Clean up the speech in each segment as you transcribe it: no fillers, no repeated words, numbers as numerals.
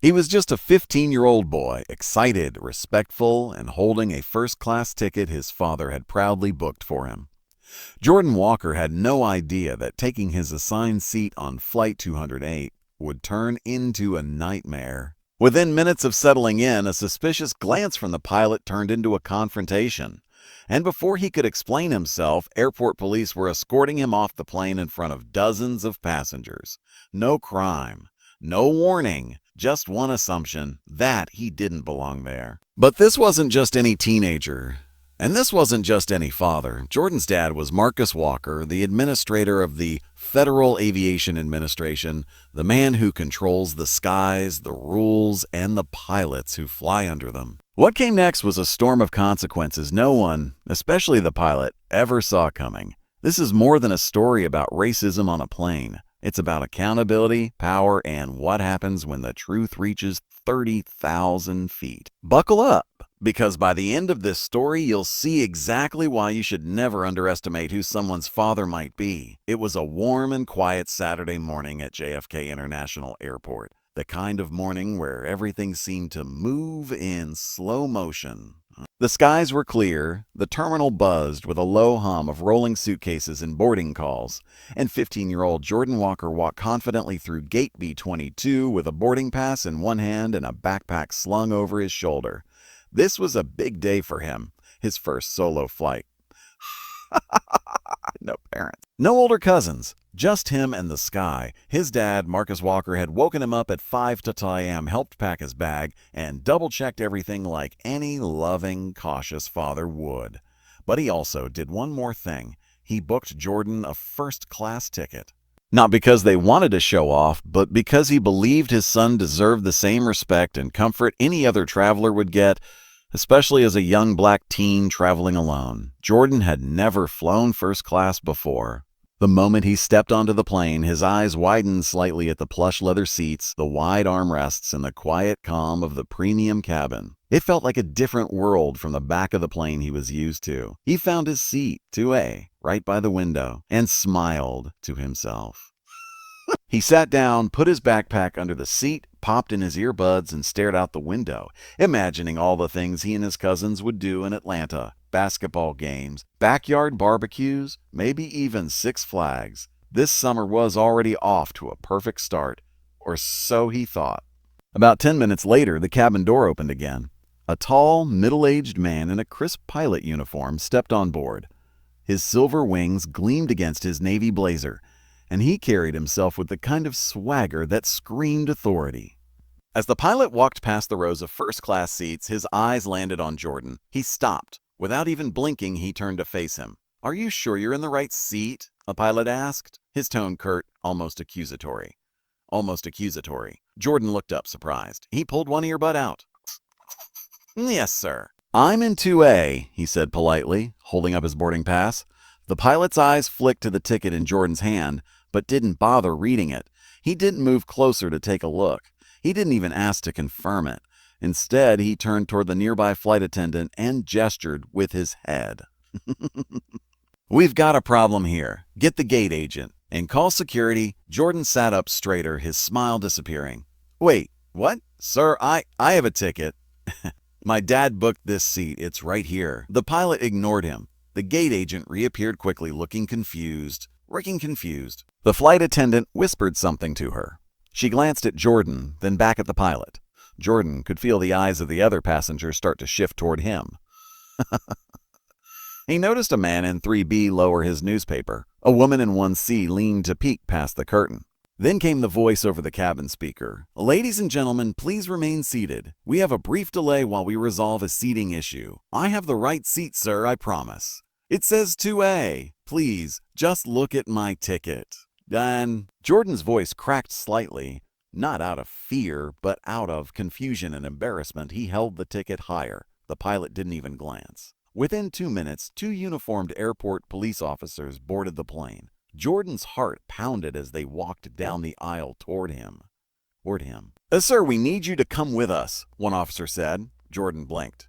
He was just a 15-year-old boy, excited, respectful, and holding a first-class ticket his father had proudly booked for him. Jordan Walker had no idea that taking his assigned seat on Flight 208 would turn into a nightmare. Within minutes of settling in, a suspicious glance from the pilot turned into a confrontation. And before he could explain himself, airport police were escorting him off the plane in front of dozens of passengers. No crime, no warning, just one assumption, that he didn't belong there. But this wasn't just any teenager. And this wasn't just any father. Jordan's dad was Marcus Walker, the administrator of the Federal Aviation Administration, the man who controls the skies, the rules, and the pilots who fly under them. What came next was a storm of consequences no one, especially the pilot, ever saw coming. This is more than a story about racism on a plane. It's about accountability, power, and what happens when the truth reaches 30,000 feet. Buckle up, because by the end of this story, you'll see exactly why you should never underestimate who someone's father might be. It was a warm and quiet Saturday morning at JFK International Airport, the kind of morning where everything seemed to move in slow motion. The skies were clear, the terminal buzzed with a low hum of rolling suitcases and boarding calls, and 15-year-old Jordan Walker walked confidently through Gate B-22 with a boarding pass in one hand and a backpack slung over his shoulder. This was a big day for him, his first solo flight. No parents. No older cousins, just him and the sky. His dad, Marcus Walker, had woken him up at 5 a.m., helped pack his bag, and double-checked everything like any loving, cautious father would. But he also did one more thing. He booked Jordan a first-class ticket. Not because they wanted to show off, but because he believed his son deserved the same respect and comfort any other traveler would get, especially as a young black teen traveling alone. Jordan had never flown first class before. The moment he stepped onto the plane, his eyes widened slightly at the plush leather seats, the wide armrests, and the quiet calm of the premium cabin. It felt like a different world from the back of the plane he was used to. He found his seat, 2A, right by the window, and smiled to himself. He sat down, put his backpack under the seat, popped in his earbuds, and stared out the window, imagining all the things he and his cousins would do in Atlanta. Basketball games, backyard barbecues, maybe even Six Flags. This summer was already off to a perfect start, or so he thought. About 10 minutes later, the cabin door opened again. A tall, middle-aged man in a crisp pilot uniform stepped on board. His silver wings gleamed against his navy blazer, and he carried himself with the kind of swagger that screamed authority. As the pilot walked past the rows of first-class seats, his eyes landed on Jordan. He stopped. Without even blinking, he turned to face him. "Are you sure you're in the right seat?" a pilot asked, his tone curt, almost accusatory. Almost accusatory. Jordan looked up, surprised. He pulled one earbud out. "Yes, sir." "I'm in 2A, he said politely, holding up his boarding pass. The pilot's eyes flicked to the ticket in Jordan's hand, but didn't bother reading it. He didn't move closer to take a look. He didn't even ask to confirm it. Instead, he turned toward the nearby flight attendant and gestured with his head. "We've got a problem here. Get the gate agent." And call security. Jordan sat up straighter, his smile disappearing. "Wait, what? Sir, I have a ticket." "My dad booked this seat. It's right here." The pilot ignored him. The gate agent reappeared quickly, looking confused. The flight attendant whispered something to her. She glanced at Jordan, then back at the pilot. Jordan could feel the eyes of the other passengers start to shift toward him. He noticed a man in 3B lower his newspaper. A woman in 1C leaned to peek past the curtain. Then came the voice over the cabin speaker. "Ladies and gentlemen, please remain seated. We have a brief delay while we resolve a seating issue. I have the right seat, sir, I promise. It says 2A. Please, just look at my ticket." And Jordan's voice cracked slightly. Not out of fear, but out of confusion and embarrassment, he held the ticket higher. The pilot didn't even glance. Within 2 minutes, 2 uniformed airport police officers boarded the plane. Jordan's heart pounded as they walked down the aisle toward him. "Sir, we need you to come with us," one officer said. Jordan blinked.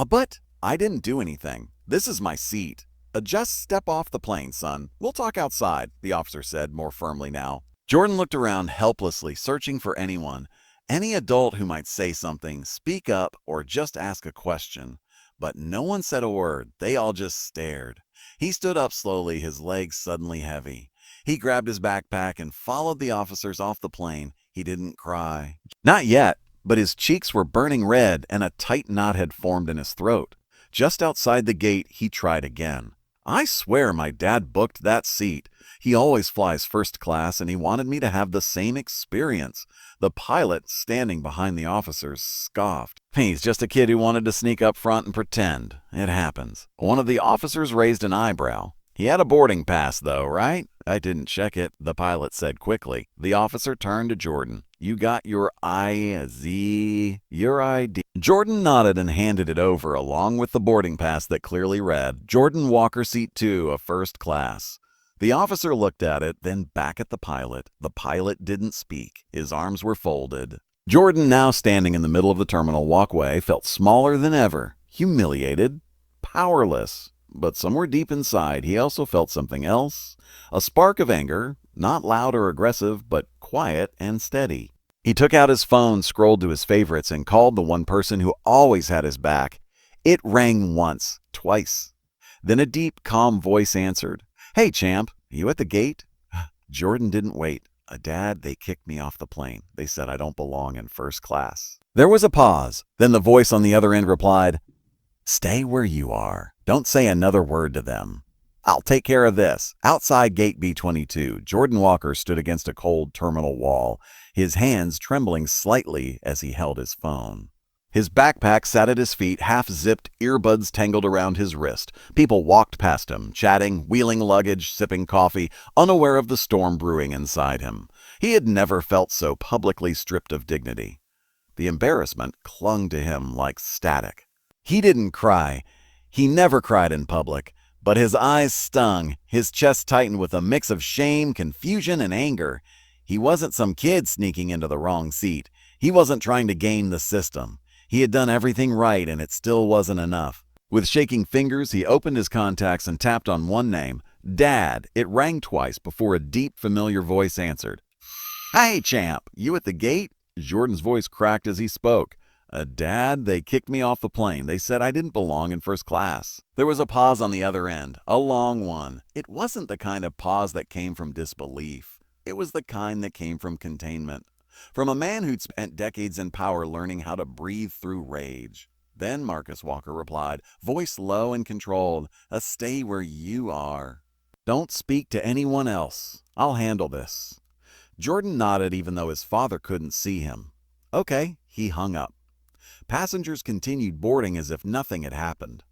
But I didn't do anything. This is my seat." "Just step off the plane, son. We'll talk outside," the officer said more firmly now. Jordan looked around helplessly, searching for anyone, Any adult who might say something, speak up, or just ask a question. But no one said a word. They all just stared. He stood up slowly, his legs suddenly heavy. He grabbed his backpack and followed the officers off the plane. He didn't cry. Not yet, but his cheeks were burning red and a tight knot had formed in his throat. Just outside the gate, he tried again. I swear my dad booked that seat. He always flies first class and he wanted me to have the same experience. The pilot, standing behind the officers, scoffed. He's just a kid who wanted to sneak up front and pretend. It happens. One of the officers raised an eyebrow. He had a boarding pass though, right? I didn't check it, the pilot said quickly. The officer turned to Jordan. You got your your ID. Jordan nodded and handed it over along with the boarding pass that clearly read, Jordan Walker Seat 2 of first class. The officer looked at it, then back at the pilot. The pilot didn't speak. His arms were folded. Jordan, now standing in the middle of the terminal walkway, felt smaller than ever, humiliated, powerless. But somewhere deep inside, he also felt something else. A spark of anger, not loud or aggressive, but quiet and steady. He took out his phone, scrolled to his favorites, and called the one person who always had his back. It rang once, twice. Then a deep, calm voice answered. Hey, champ, you at the gate? Jordan didn't wait. Dad, they kicked me off the plane. They said I don't belong in first class. There was a pause. Then the voice on the other end replied, Stay where you are. Don't say another word to them. I'll take care of this. Outside gate B-22, Jordan Walker stood against a cold terminal wall, his hands trembling slightly as he held his phone. His backpack sat at his feet, half-zipped, earbuds tangled around his wrist. People walked past him, chatting, wheeling luggage, sipping coffee, unaware of the storm brewing inside him. He had never felt so publicly stripped of dignity. The embarrassment clung to him like static. He didn't cry. He never cried in public, but his eyes stung, his chest tightened with a mix of shame, confusion, and anger. He wasn't some kid sneaking into the wrong seat. He wasn't trying to game the system. He had done everything right, and it still wasn't enough. With shaking fingers, he opened his contacts and tapped on one name, Dad. It rang twice before a deep, familiar voice answered. Hey, champ, you at the gate? Jordan's voice cracked as he spoke. Dad, they kicked me off the plane. They said I didn't belong in first class. There was a pause on the other end, a long one. It wasn't the kind of pause that came from disbelief. It was the kind that came from containment. From a man who'd spent decades in power learning how to breathe through rage. Then Marcus Walker replied, voice low and controlled, stay where you are. Don't speak to anyone else. I'll handle this. Jordan nodded even though his father couldn't see him. Okay, he hung up. Passengers continued boarding as if nothing had happened.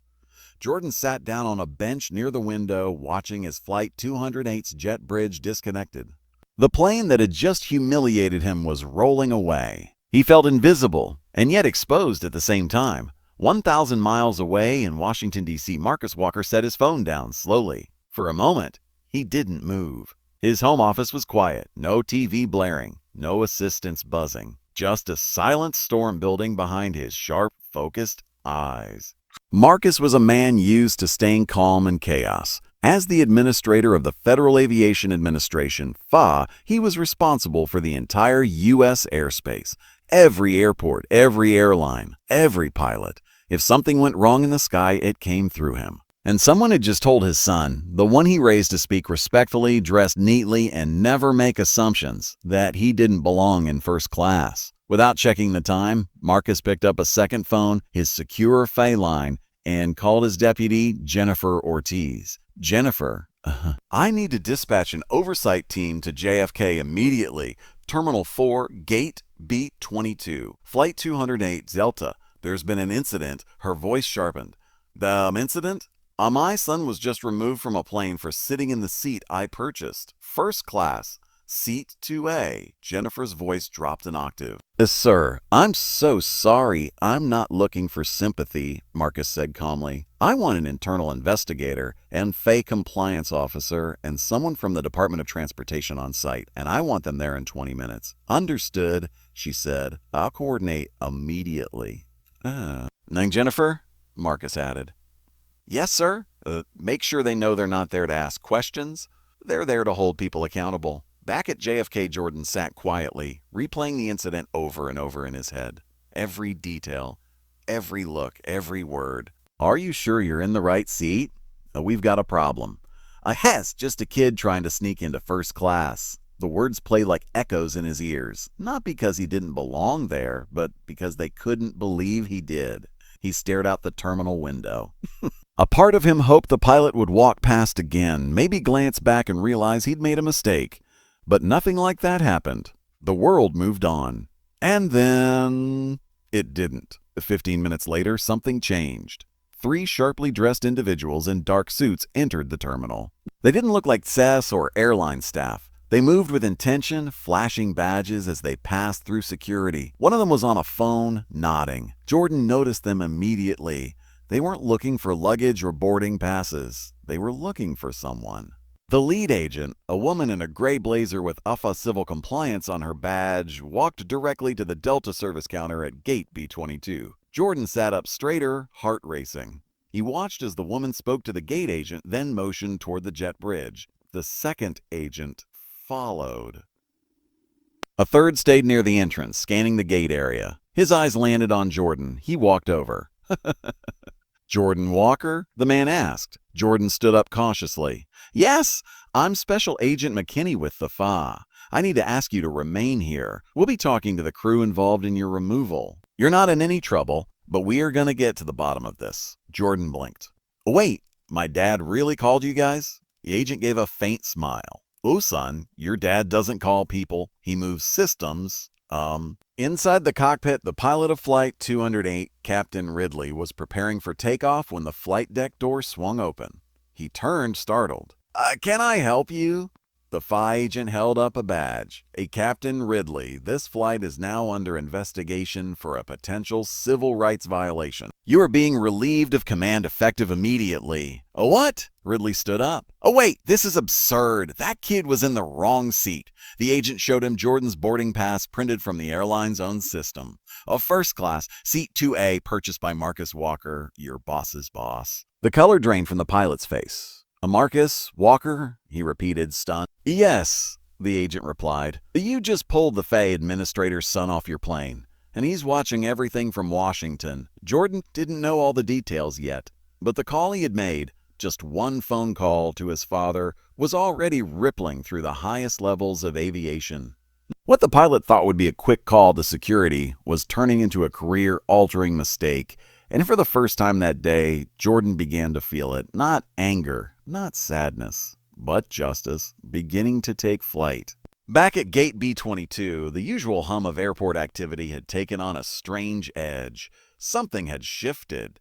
Jordan sat down on a bench near the window, watching as Flight 208's jet bridge disconnected. The plane that had just humiliated him was rolling away. He felt invisible and yet exposed at the same time. 1,000 miles away in Washington, D.C., Marcus Walker set his phone down slowly. For a moment, he didn't move. His home office was quiet, no TV blaring, no assistants buzzing, just a silent storm building behind his sharp, focused eyes. Marcus was a man used to staying calm in chaos. As the administrator of the Federal Aviation Administration, FAA, he was responsible for the entire U.S. airspace. Every airport, every airline, every pilot. If something went wrong in the sky, it came through him. And someone had just told his son, the one he raised to speak respectfully, dress neatly, and never make assumptions, that he didn't belong in first class. Without checking the time, Marcus picked up a second phone, his secure FAA line, and called his deputy, Jennifer Ortiz. Jennifer, I need to dispatch an oversight team to JFK immediately. Terminal 4, Gate B-22, Flight 208 Delta. There's been an incident. Her voice sharpened. The incident? My son was just removed from a plane for sitting in the seat I purchased. First class. Seat 2A. Jennifer's voice dropped an octave. Sir, I'm so sorry. I'm not looking for sympathy, Marcus said calmly. I want an internal investigator and FAA compliance officer and someone from the Department of Transportation on site, and I want them there in 20 minutes. Understood, she said. I'll coordinate immediately. Nang Jennifer? Marcus added. Yes, sir. Make sure they know they're not there to ask questions. They're there to hold people accountable. Back at JFK, Jordan sat quietly, replaying the incident over and over in his head. Every detail, every look, every word. Are you sure you're in the right seat? We've got a problem. Just a kid trying to sneak into first class. The words played like echoes in his ears, not because he didn't belong there, but because they couldn't believe he did. He stared out the terminal window. A part of him hoped the pilot would walk past again, maybe glance back and realize he'd made a mistake. But nothing like that happened. The world moved on. And then it didn't. 15 minutes later, something changed. 3 sharply dressed individuals in dark suits entered the terminal. They didn't look like CES or airline staff. They moved with intention, flashing badges as they passed through security. One of them was on a phone, nodding. Jordan noticed them immediately. They weren't looking for luggage or boarding passes. They were looking for someone. The lead agent, a woman in a gray blazer with FAA Civil Compliance on her badge, walked directly to the Delta service counter at gate B-22. Jordan sat up straighter, heart racing. He watched as the woman spoke to the gate agent, then motioned toward the jet bridge. The second agent followed. A third stayed near the entrance, scanning the gate area. His eyes landed on Jordan. He walked over. Jordan Walker? The man asked. Jordan stood up cautiously. Yes, I'm Special Agent McKinney with the FAA. I need to ask you to remain here. We'll be talking to the crew involved in your removal. You're not in any trouble, but we are going to get to the bottom of this. Jordan blinked. Wait, my dad really called you guys? The agent gave a faint smile. Oh, son, your dad doesn't call people. He moves systems. Inside the cockpit, the pilot of Flight 208, Captain Ridley, was preparing for takeoff when the flight deck door swung open. He turned, startled. Can I help you? The FAA agent held up a badge. A Captain Ridley, this flight is now under investigation for a potential civil rights violation. You are being relieved of command effective immediately. A what? Ridley stood up. Oh wait, this is absurd. That kid was in the wrong seat. The agent showed him Jordan's boarding pass printed from the airline's own system. A first class, seat 2A, purchased by Marcus Walker, your boss's boss. The color drained from the pilot's face. A Marcus Walker? He repeated, stunned. Yes, the agent replied. You just pulled the FAA Administrator's son off your plane, and he's watching everything from Washington. Jordan didn't know all the details yet, but the call he had made, just one phone call to his father, was already rippling through the highest levels of aviation. What the pilot thought would be a quick call to security was turning into a career-altering mistake. And for the first time that day, Jordan began to feel it. Not anger, not sadness, but justice, beginning to take flight. Back at Gate B-22, the usual hum of airport activity had taken on a strange edge. Something had shifted.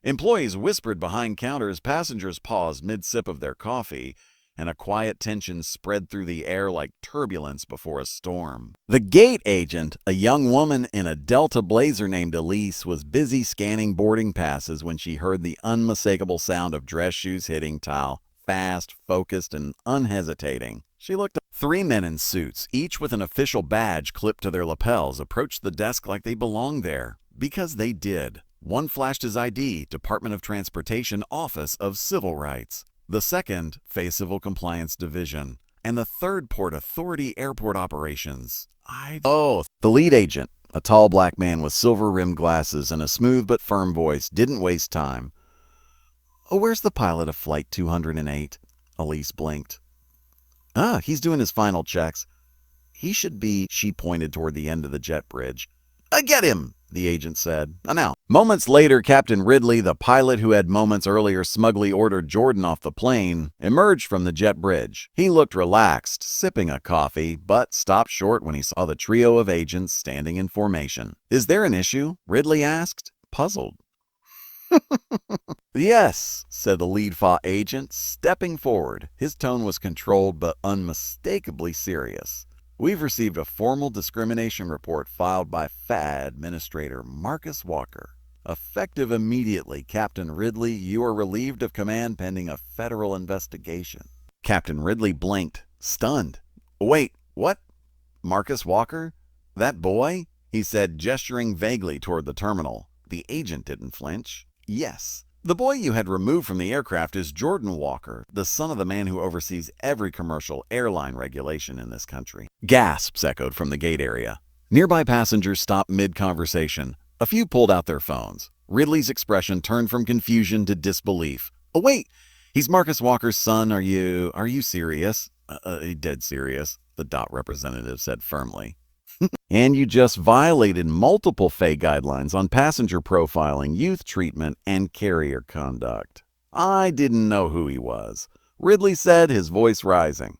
Employees whispered behind counters, passengers paused mid-sip of their coffee, and a quiet tension spread through the air like turbulence before a storm. The gate agent, a young woman in a Delta blazer named Elise, was busy scanning boarding passes when she heard the unmistakable sound of dress shoes hitting tile, fast, focused, and unhesitating. She looked up. 3 men in suits, each with an official badge clipped to their lapels, approached the desk like they belonged there. Because they did. One flashed his ID, Department of Transportation, Office of Civil Rights. The second, FAA Civil Compliance Division. And the third, Port Authority Airport Operations. The lead agent, a tall black man with silver-rimmed glasses and a smooth but firm voice, didn't waste time. Where's the pilot of Flight 208? Elise blinked. He's doing his final checks. He should be, she pointed toward the end of the jet bridge. Get him, the agent said. Now. Moments later, Captain Ridley, the pilot who had moments earlier smugly ordered Jordan off the plane, emerged from the jet bridge. He looked relaxed, sipping a coffee, but stopped short when he saw the trio of agents standing in formation. Is there an issue? Ridley asked, puzzled. Yes, said the lead FAA agent, stepping forward. His tone was controlled but unmistakably serious. We've received a formal discrimination report filed by FAA Administrator Marcus Walker. Effective immediately, Captain Ridley, you are relieved of command pending a federal investigation. Captain Ridley blinked, stunned. Wait, what? Marcus Walker? That boy? He said, gesturing vaguely toward the terminal. The agent didn't flinch. Yes, The boy you had removed from the aircraft is Jordan Walker, the son of the man who oversees every commercial airline regulation in this country." Gasps echoed from the gate area. Nearby passengers stopped mid-conversation. A few pulled out their phones. Ridley's expression turned from confusion to disbelief. "Oh, wait! He's Marcus Walker's son. Are you serious?" Dead serious," the DOT representative said firmly. "And you just violated multiple FAA guidelines on passenger profiling, youth treatment, and carrier conduct." "I didn't know who he was," Ridley said, his voice rising.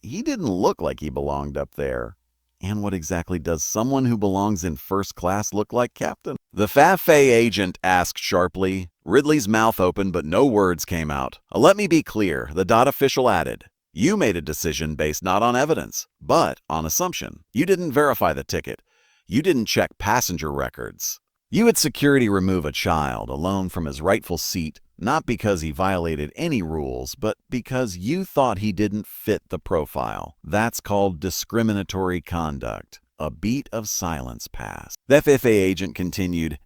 He didn't look like he belonged up there." "And what exactly does someone who belongs in first class look like, Captain?" the FAA agent asked sharply. Ridley's mouth opened, but no words came out. "Let me be clear," the DOT official added. "You made a decision based not on evidence, but on assumption. You didn't verify the ticket. You didn't check passenger records. You had security remove a child alone from his rightful seat, not because he violated any rules, but because you thought he didn't fit the profile. That's called discriminatory conduct." A beat of silence passed. The FAA agent continued,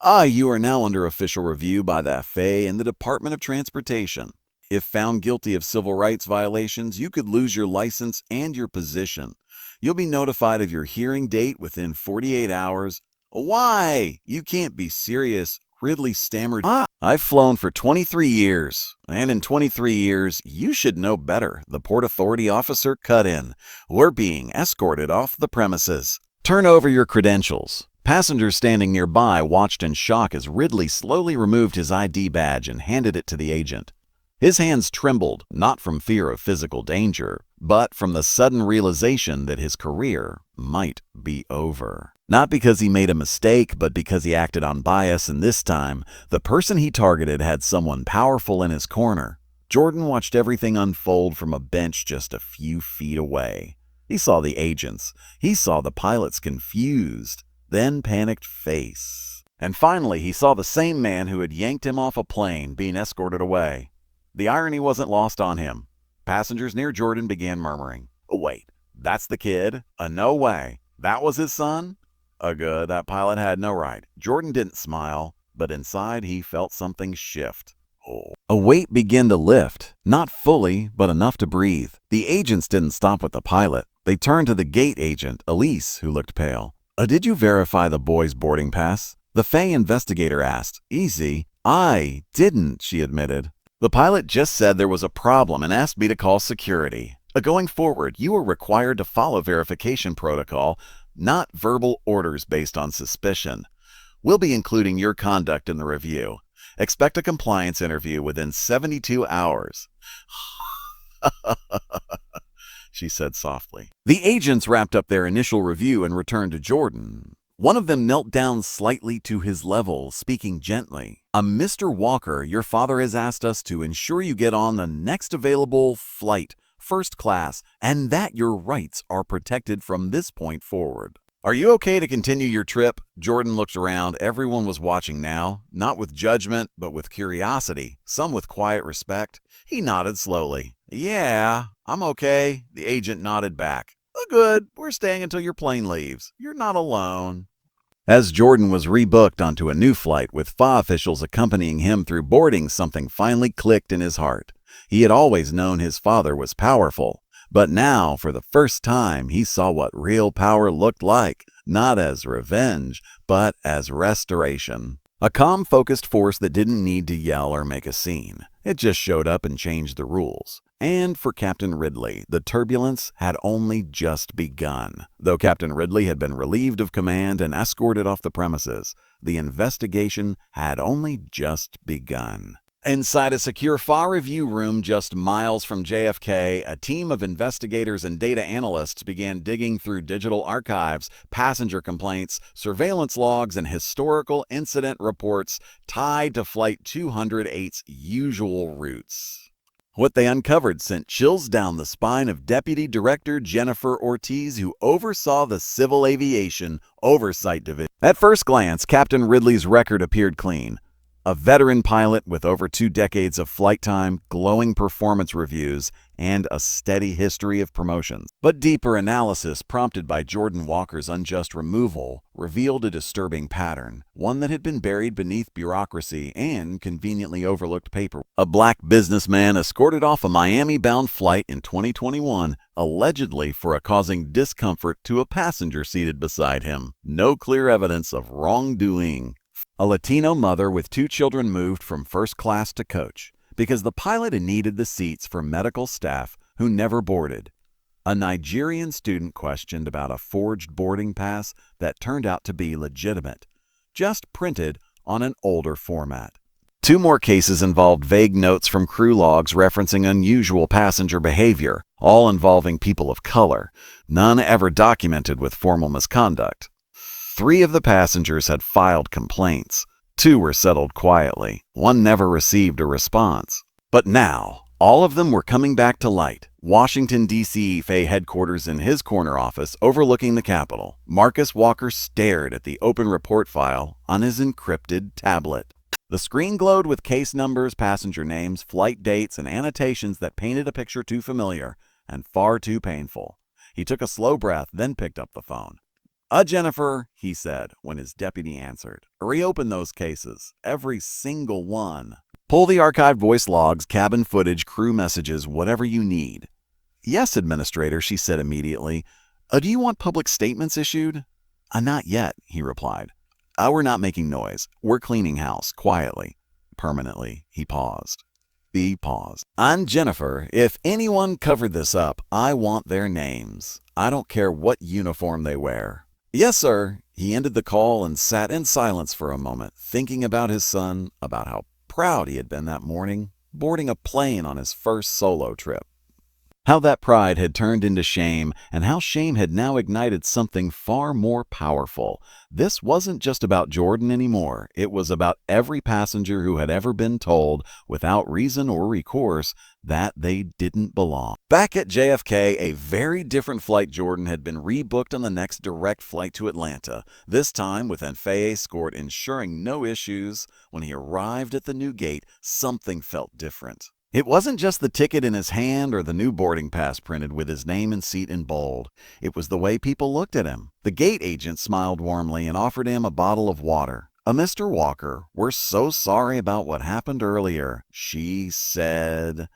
"You are now under official review by the FAA and the Department of Transportation. If found guilty of civil rights violations, you could lose your license and your position. You'll be notified of your hearing date within 48 hours. "Why? You can't be serious," Ridley stammered. "I've flown for 23 years, and in 23 years, you should know better," the Port Authority officer cut in. "We're being escorted off the premises. Turn over your credentials." Passengers standing nearby watched in shock as Ridley slowly removed his ID badge and handed it to the agent. His hands trembled, not from fear of physical danger, but from the sudden realization that his career might be over. Not because he made a mistake, but because he acted on bias, and this time, the person he targeted had someone powerful in his corner. Jordan watched everything unfold from a bench just a few feet away. He saw the agents. He saw the pilot's confused, then panicked face. And finally, he saw the same man who had yanked him off a plane being escorted away. The irony wasn't lost on him. Passengers near Jordan began murmuring. "Wait, that's the kid? No way. That was his son?" Good, that pilot had no right. Jordan didn't smile, but inside he felt something shift. A weight began to lift, not fully, but enough to breathe. The agents didn't stop with the pilot. They turned to the gate agent, Elise, who looked pale. "Did you verify the boy's boarding pass?" the FAA investigator asked. "Easy." "I didn't," she admitted. "The pilot just said there was a problem and asked me to call security. Going forward, you are required to follow verification protocol, not verbal orders based on suspicion. We'll be including your conduct in the review. Expect a compliance interview within 72 hours. She said softly. The agents wrapped up their initial review and returned to Jordan. One of them knelt down slightly to his level, speaking gently. "Mr. Walker, your father has asked us to ensure you get on the next available flight, first class, and that your rights are protected from this point forward. Are you okay to continue your trip?" Jordan looked around. Everyone was watching now, not with judgment, but with curiosity, some with quiet respect. He nodded slowly. "Yeah, I'm okay." The agent nodded back. "Good, we're staying until your plane leaves. You're not alone." As Jordan was rebooked onto a new flight with FAA officials accompanying him through boarding, something finally clicked in his heart. He had always known his father was powerful, but now, for the first time, he saw what real power looked like, not as revenge, but as restoration. A calm, focused force that didn't need to yell or make a scene. It just showed up and changed the rules. And for Captain Ridley, the turbulence had only just begun. Though Captain Ridley had been relieved of command and escorted off the premises, the investigation had only just begun. Inside a secure FAA review room just miles from JFK, a team of investigators and data analysts began digging through digital archives, passenger complaints, surveillance logs, and historical incident reports tied to Flight 208's usual routes. What they uncovered sent chills down the spine of Deputy Director Jennifer Ortiz, who oversaw the Civil Aviation Oversight Division. At first glance, Captain Ridley's record appeared clean. A veteran pilot with over 2 decades of flight time, glowing performance reviews, and a steady history of promotions. But deeper analysis prompted by Jordan Walker's unjust removal revealed a disturbing pattern, one that had been buried beneath bureaucracy and conveniently overlooked paperwork. A black businessman escorted off a Miami-bound flight in 2021, allegedly for causing discomfort to a passenger seated beside him. No clear evidence of wrongdoing. A Latino mother with 2 children moved from first class to coach because the pilot had needed the seats for medical staff who never boarded. A Nigerian student questioned about a forged boarding pass that turned out to be legitimate, just printed on an older format. 2 more cases involved vague notes from crew logs referencing unusual passenger behavior, all involving people of color, none ever documented with formal misconduct. 3 of the passengers had filed complaints. 2 were settled quietly. 1 never received a response. But now, all of them were coming back to light. Washington, D.C. FAA headquarters in his corner office overlooking the Capitol. Marcus Walker stared at the open report file on his encrypted tablet. The screen glowed with case numbers, passenger names, flight dates, and annotations that painted a picture too familiar and far too painful. He took a slow breath, then picked up the phone. Jennifer, he said when his deputy answered. Reopen those cases, every single one. Pull the archived voice logs, cabin footage, crew messages, whatever you need. Yes, Administrator, she said immediately. Do you want public statements issued? Not yet, he replied. We're not making noise. We're cleaning house, quietly. Permanently, he paused. He paused. I'm Jennifer. If anyone covered this up, I want their names. I don't care what uniform they wear. Yes, sir. He ended the call and sat in silence for a moment, thinking about his son, about how proud he had been that morning, boarding a plane on his first solo trip. How that pride had turned into shame, and how shame had now ignited something far more powerful. This wasn't just about Jordan anymore. It was about every passenger who had ever been told, without reason or recourse, that they didn't belong. Back at JFK, a very different flight Jordan had been rebooked on the next direct flight to Atlanta, this time with an FAA escort ensuring no issues. When he arrived at the new gate, something felt different. It wasn't just the ticket in his hand or the new boarding pass printed with his name and seat in bold. It was the way people looked at him. The gate agent smiled warmly and offered him a bottle of water. Mr. Walker, we're so sorry about what happened earlier, she said.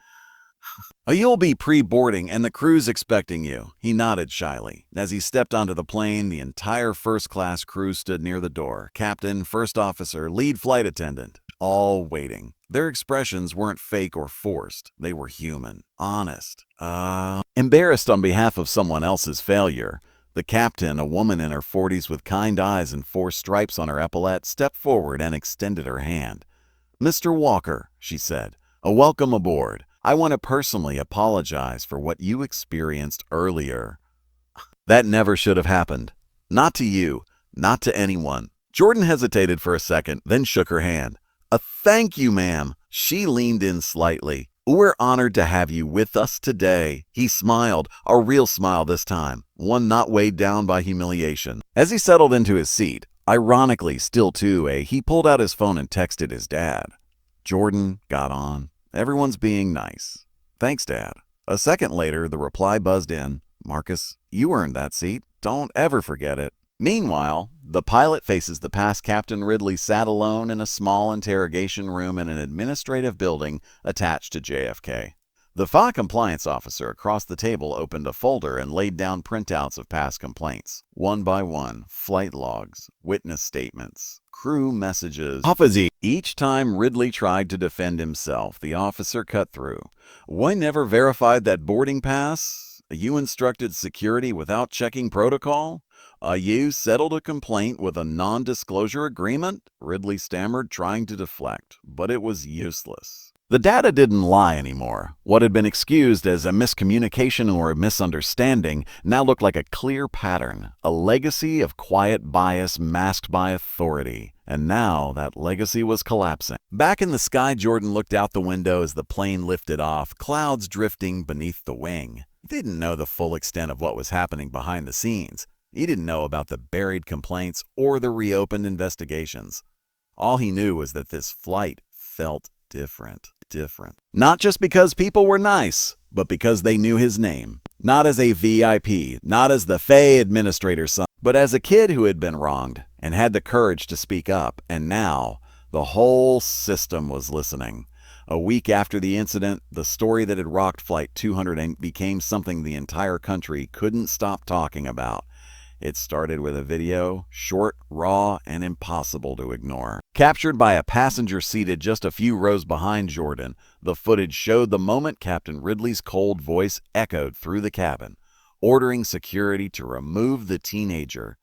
You'll be pre-boarding and the crew's expecting you. He nodded shyly. As he stepped onto the plane, the entire first-class crew stood near the door. Captain, first officer, lead flight attendant, all waiting. Their expressions weren't fake or forced. They were human, honest. Embarrassed on behalf of someone else's failure. The captain, a woman in her 40s with kind eyes and 4 stripes on her epaulette, stepped forward and extended her hand. Mr. Walker, she said, welcome aboard. I want to personally apologize for what you experienced earlier. That never should have happened. Not to you, not to anyone. Jordan hesitated for a second, then shook her hand. Thank you, ma'am. She leaned in slightly. We're honored to have you with us today. He smiled, a real smile this time, one not weighed down by humiliation. As he settled into his seat, ironically still he pulled out his phone and texted his dad. Jordan got on. Everyone's being nice. Thanks, Dad. A second later, the reply buzzed in. Marcus, you earned that seat. Don't ever forget it. Meanwhile, the pilot faces the past. Captain Ridley sat alone in a small interrogation room in an administrative building attached to JFK. The FAA compliance officer across the table opened a folder and laid down printouts of past complaints. One by one, flight logs, witness statements, crew messages. Each time Ridley tried to defend himself, the officer cut through. "We never verified that boarding pass. You instructed security without checking protocol. You settled a complaint with a non-disclosure agreement," Ridley stammered, trying to deflect, but it was useless. The data didn't lie anymore. What had been excused as a miscommunication or a misunderstanding now looked like a clear pattern, a legacy of quiet bias masked by authority. And now that legacy was collapsing. Back in the sky, Jordan looked out the window as the plane lifted off, clouds drifting beneath the wing. He didn't know the full extent of what was happening behind the scenes. He didn't know about the buried complaints or the reopened investigations. All he knew was that this flight felt different. Not just because people were nice, but because they knew his name. Not as a VIP, not as the FAA Administrator's son, but as a kid who had been wronged and had the courage to speak up. And now, the whole system was listening. A week after the incident, the story that had rocked Flight 208 became something the entire country couldn't stop talking about. It started with a video, short, raw, and impossible to ignore. Captured by a passenger seated just a few rows behind Jordan, the footage showed the moment Captain Ridley's cold voice echoed through the cabin, ordering security to remove the teenager.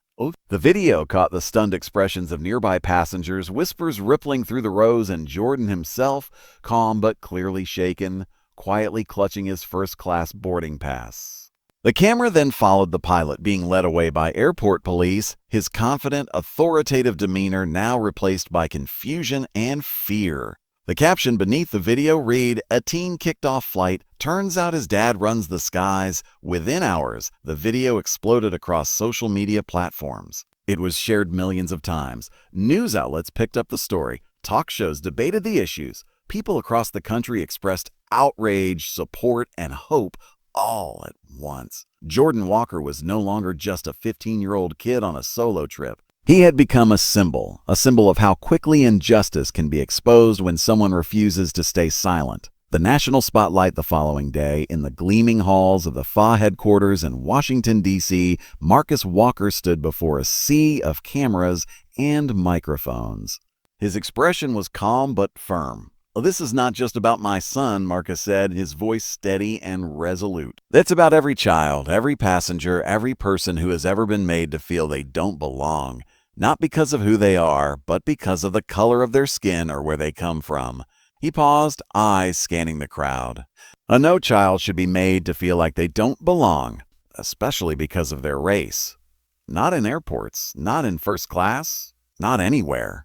The video caught the stunned expressions of nearby passengers, whispers rippling through the rows, and Jordan himself, calm but clearly shaken, quietly clutching his first-class boarding pass. The camera then followed the pilot being led away by airport police, his confident, authoritative demeanor now replaced by confusion and fear. The caption beneath the video read, "A teen kicked off flight. Turns out his dad runs the skies." Within hours, the video exploded across social media platforms. It was shared millions of times. News outlets picked up the story. Talk shows debated the issues. People across the country expressed outrage, support, and hope all at once. Jordan Walker was no longer just a 15-year-old kid on a solo trip. He had become a symbol of how quickly injustice can be exposed when someone refuses to stay silent. The national spotlight the following day, in the gleaming halls of the FAA headquarters in Washington, D.C., Marcus Walker stood before a sea of cameras and microphones. His expression was calm but firm. "This is not just about my son," Marcus said, his voice steady and resolute. "That's about every child, every passenger, every person who has ever been made to feel they don't belong, not because of who they are, but because of the color of their skin or where they come from." He paused, eyes scanning the crowd. No child should be made to feel like they don't belong, especially because of their race. Not in airports, not in first class, not anywhere.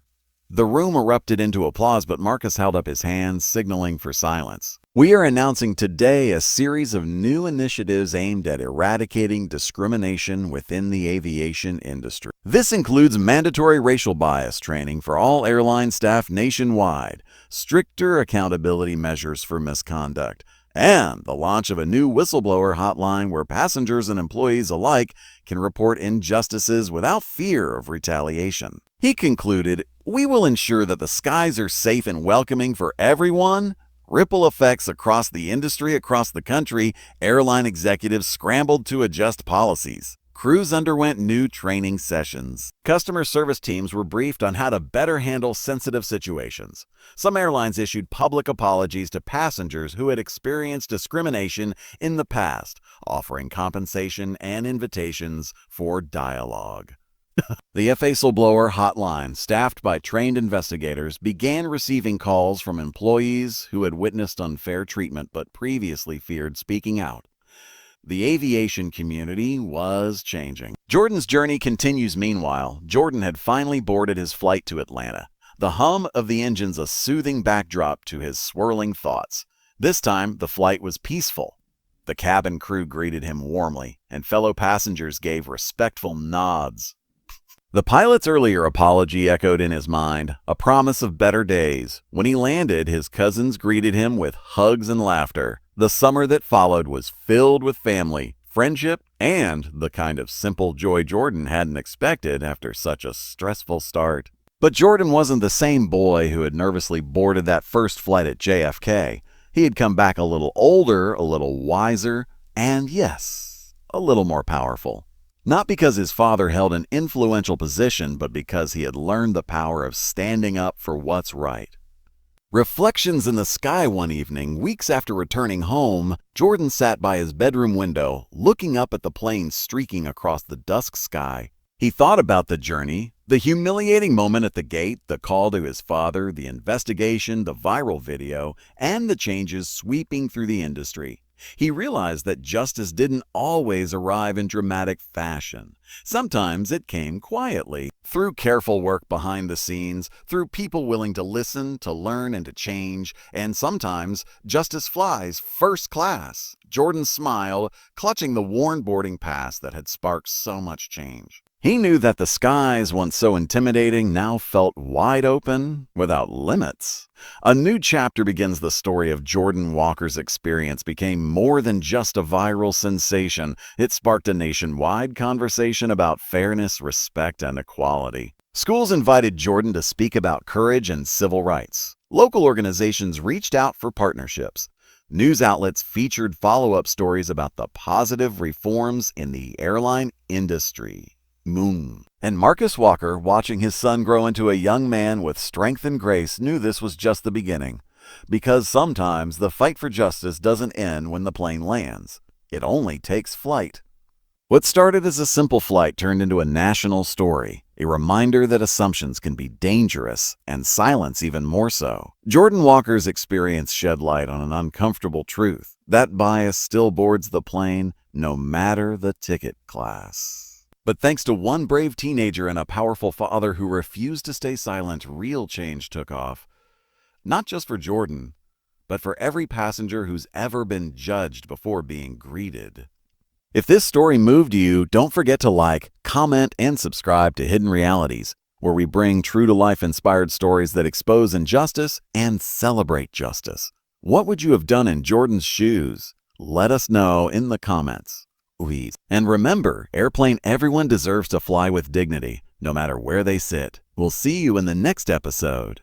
The room erupted into applause, but Marcus held up his hands, signaling for silence. "We are announcing today a series of new initiatives aimed at eradicating discrimination within the aviation industry. This includes mandatory racial bias training for all airline staff nationwide, stricter accountability measures for misconduct, and the launch of a new whistleblower hotline where passengers and employees alike can report injustices without fear of retaliation." He concluded, "We will ensure that the skies are safe and welcoming for everyone." Ripple effects across the industry, across the country, airline executives scrambled to adjust policies. Crews underwent new training sessions. Customer service teams were briefed on how to better handle sensitive situations. Some airlines issued public apologies to passengers who had experienced discrimination in the past, offering compensation and invitations for dialogue. The FAA Whistleblower Hotline, staffed by trained investigators, began receiving calls from employees who had witnessed unfair treatment but previously feared speaking out. The aviation community was changing. Jordan's journey continues meanwhile. Jordan had finally boarded his flight to Atlanta. The hum of the engines a soothing backdrop to his swirling thoughts. This time, the flight was peaceful. The cabin crew greeted him warmly, and fellow passengers gave respectful nods. The pilot's earlier apology echoed in his mind, a promise of better days. When he landed, his cousins greeted him with hugs and laughter. The summer that followed was filled with family, friendship, and the kind of simple joy Jordan hadn't expected after such a stressful start. But Jordan wasn't the same boy who had nervously boarded that first flight at JFK. He had come back a little older, a little wiser, and yes, a little more powerful. Not because his father held an influential position, but because he had learned the power of standing up for what's right. Reflections in the sky one evening, weeks after returning home, Jordan sat by his bedroom window, looking up at the planes streaking across the dusk sky. He thought about the journey, the humiliating moment at the gate, the call to his father, the investigation, the viral video, and the changes sweeping through the industry. He realized that justice didn't always arrive in dramatic fashion. Sometimes it came quietly, through careful work behind the scenes, through people willing to listen, to learn, and to change, and sometimes justice flies first class. Jordan smiled, clutching the worn boarding pass that had sparked so much change. He knew that the skies, once so intimidating, now felt wide open, without limits. A new chapter begins. The story of Jordan Walker's experience became more than just a viral sensation. It sparked a nationwide conversation about fairness, respect, and equality. Schools invited Jordan to speak about courage and civil rights. Local organizations reached out for partnerships. News outlets featured follow-up stories about the positive reforms in the airline industry. And Marcus Walker, watching his son grow into a young man with strength and grace, knew this was just the beginning. Because sometimes the fight for justice doesn't end when the plane lands. It only takes flight. What started as a simple flight turned into a national story, a reminder that assumptions can be dangerous and silence even more so. Jordan Walker's experience shed light on an uncomfortable truth: that bias still boards the plane, no matter the ticket class. But thanks to one brave teenager and a powerful father who refused to stay silent, real change took off. Not just for Jordan, but for every passenger who's ever been judged before being greeted. If this story moved you, don't forget to like, comment, and subscribe to Hidden Realities, where we bring true-to-life inspired stories that expose injustice and celebrate justice. What would you have done in Jordan's shoes? Let us know in the comments. And remember, airplane, everyone deserves to fly with dignity, no matter where they sit. We'll see you in the next episode.